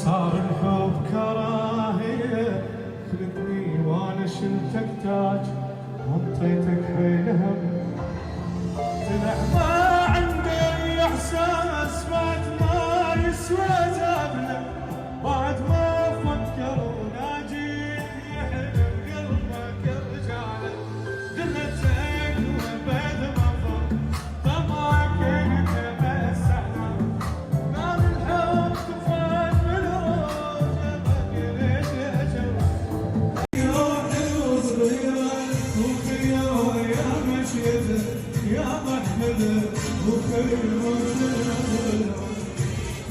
صار الحب كراهية، خلتني وانا شلتك تاج وانطيتك بينهم. طلع ما عندي احساس بعد ما يسوى زابله، بعد ما افكر وناجيك يحلم قلبك رجاله. دلتك وبيد مفر طمعك انت بس احلام، نار الحب طفت بالروج بقلت اجل. يا حلو صغيره وخيار يا مشيته يا محمد وخير مجد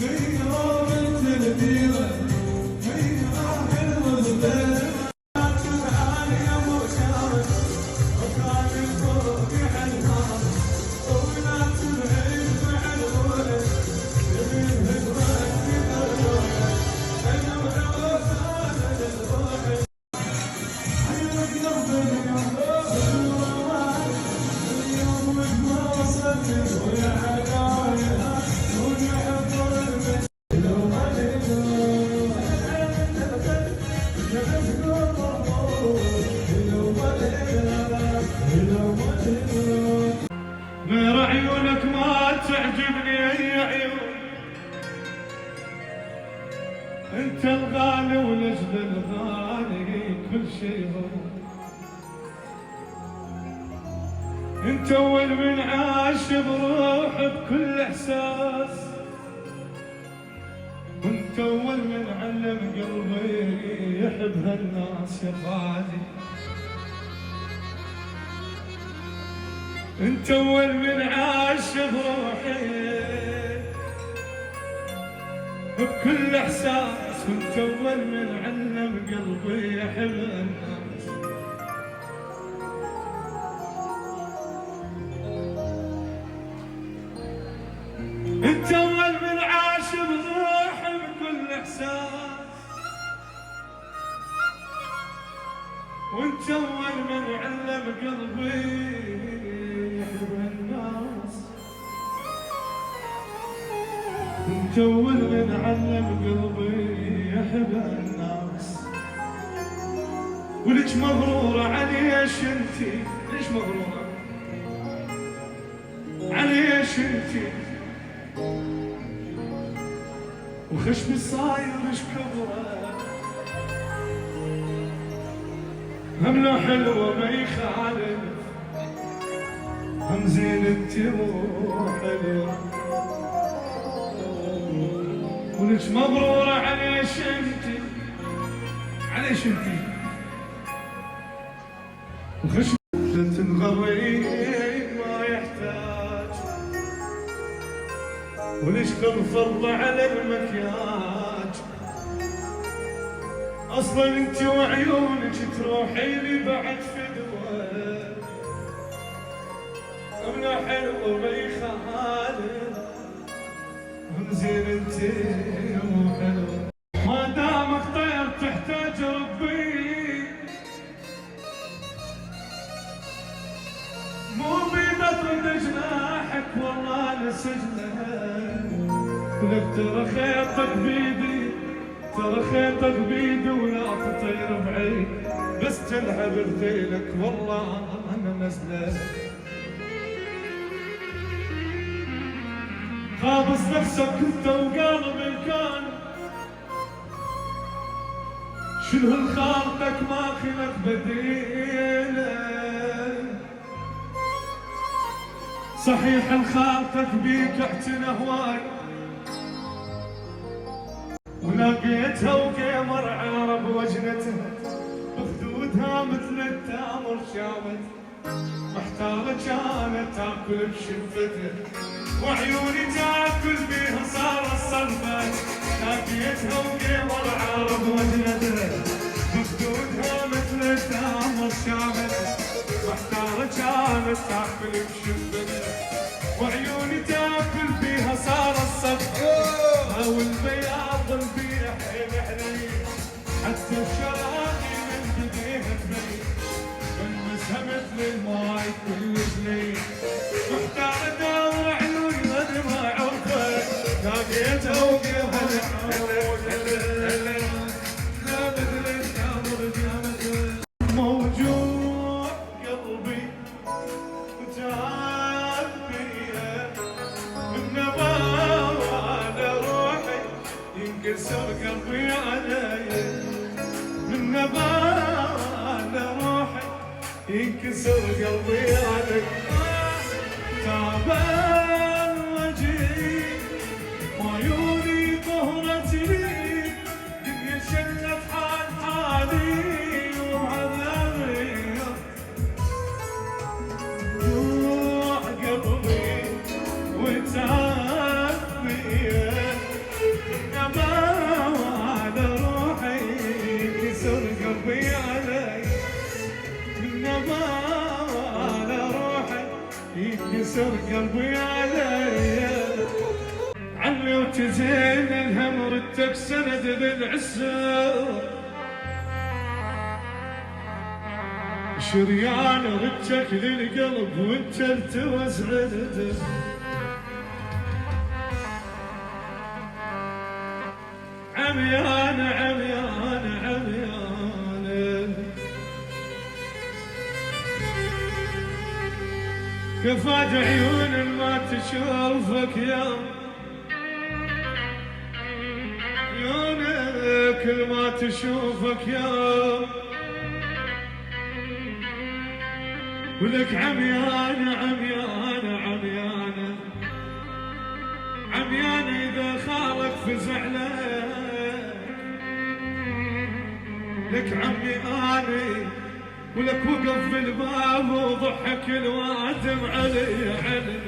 غير بنت الديره غير حلو صغيره. تعال يا مشارك وكان الفوق حلمان ولا تبعد مع الولد يبين هجرك بقلبك. انا وعوف هذا الروح عينك نظر ويا حكايا ونحب البيت لو ما غير عيونك ما تعجبني اي عيون، انت الغالي ولجل الغالي كل شي هو. انت اول من عاش بروح بكل احساس، وانت اول من علم قلبي يحب هالناس يا غالي. انت اول من عاش بروحي بكل احساس، وانت اول من علم قلبي يحب هالناس. انت اول من عاش بروحي بكل احساس، وانت اول من علم قلبي يحب الناس. انت اول من علم قلبي يحب الناس. ولك مغرورة عليش انتي، ليش مغرورة عليش انتي؟ وخشمي صاير مش كبره، همله حلوه ما يخالف، هم زين انت مو حلوه. ولك مبروره عليش انتي، عليش انتي؟ وخشمي تنغري ما يحتاج، وليش الفضة على المكياج؟ اصلا انت وعيونك تروحي لي بعد فدوة، امنا حلوة ما يخالف، هم زين انت مو حلوة. ما دامك طير تحتاج ربي، مو بيدطرد جناحك والله لسجنها. لك ترى خيطك بيدي، ترى خيطك بيدي ولا تطير بعيد، بس تلعب بخيلك والله انا نزله. خابص نفسك انت وقلبي كان، شنو الخالتك ما خلق بديله. صحيح الخالتك بيك اعتنى هواي، ولقيتها وقمر عرب وجنتها، بخدودها مثل التامر شامت، محتارة كانت تاكل بشفتها، وعيوني تاكل بيها صار الصرفة. لقيتها وقمر عرب وجنتها، بخدودها مثل التامر شامت، محتارة كانت تاكل بشفتها، وعيوني تاكل بيها صار الصرفة. والبياض البيع حيل حنين، حتى الشراقي من بديها تبين، والمسها مثل الماي كل جنين. محتار ادور عيوني ما عرفت، لقيتها وقفها ينكسر قلبي علي من نبال روحي ينكسر قلبي علي تعبان وجهي وعيوني طهرت لي دنيا شلت حالي وعذابي روح قلبي وتعبي نبال روحي ينكسر قلبي علي من نبال روحي ينكسر قلبي علي عمي وتزين الهم ردك سند للعسر شريان ردك للقلب وانت التوز عدده عميان عميان عميان كفاد عيون ما تشوفك يا عيونك ما تشوفك يا ولك عميان عميان عميان عميان إذا خالك فزعلك لك عمي أني ولك وقف في الباب وضحك الوادم علي علي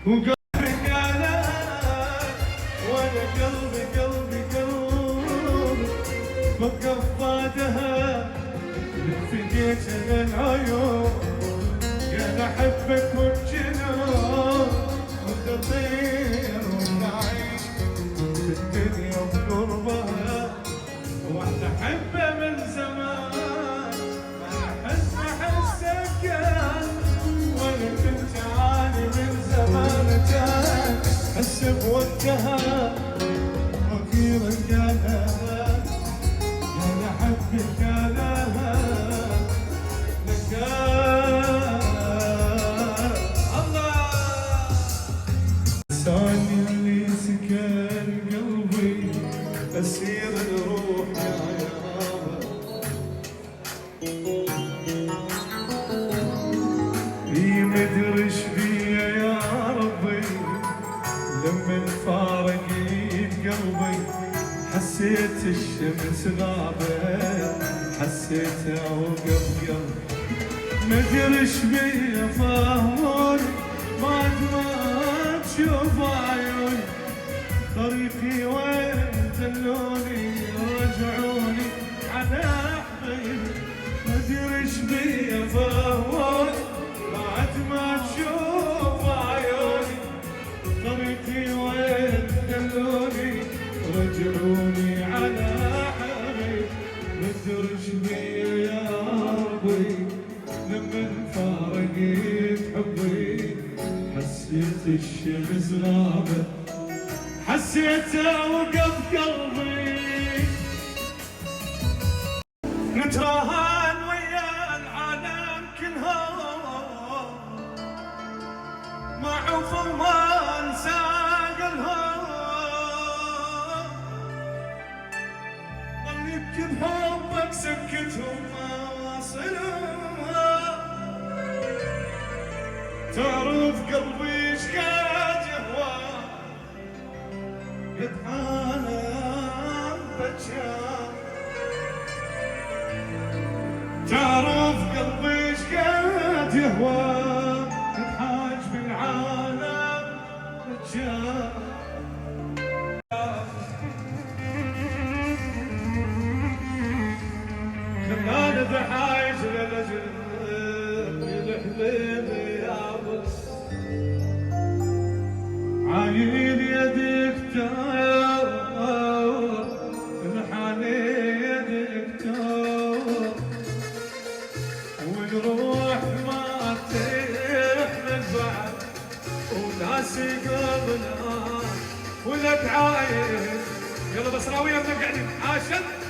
وقلبي قالك وانا قلبي قلبي قلبي وقف ضادها فديت انا العيون يا احبك والجنون وتطير ونعيش بالدنيا بقربها واحنا حبه من زمان ما احسك وانا كنت عاني من زمان كان حس بوجهها وكيرا قالها يا احبك قالها لك الله ثاني اللي سكن قلبي اسير الروح يا يابا مدري ايش بيا يا ربي لما فارقت قلبي حسيت الشمس غابت حسيتها وقف قلبي مدري ايش بيا فاهموني ما تشوف عيوني طريقي وين دلوني رجعوني على حبيبي مدري ايش بيا فاهموني ما تشوف عيوني طريقي وين دلوني رجعوني على حبيب مدري ايش بيا يا ربي لما فارقت حبي حسيت الشمس غابت حسيتها وقف قلبي نتراهن ويا العالم كلهم ما عوفوا ما انسى قلهم ظلك بحبك سكتهم ما واصلهم تعرف قلبي ايش قد يهوى قد عالم بجاه تعرف قلبي ايش قد يهوى تتحاج بالعالم رجال خلاني ضحايج للأجل الحبيبي يا بس عايل يدك تاور الحاني يدك تاور والروح ما تحمل بعد وناسي قبلها ولك عايز يلا بصراوية قاعدين عاشت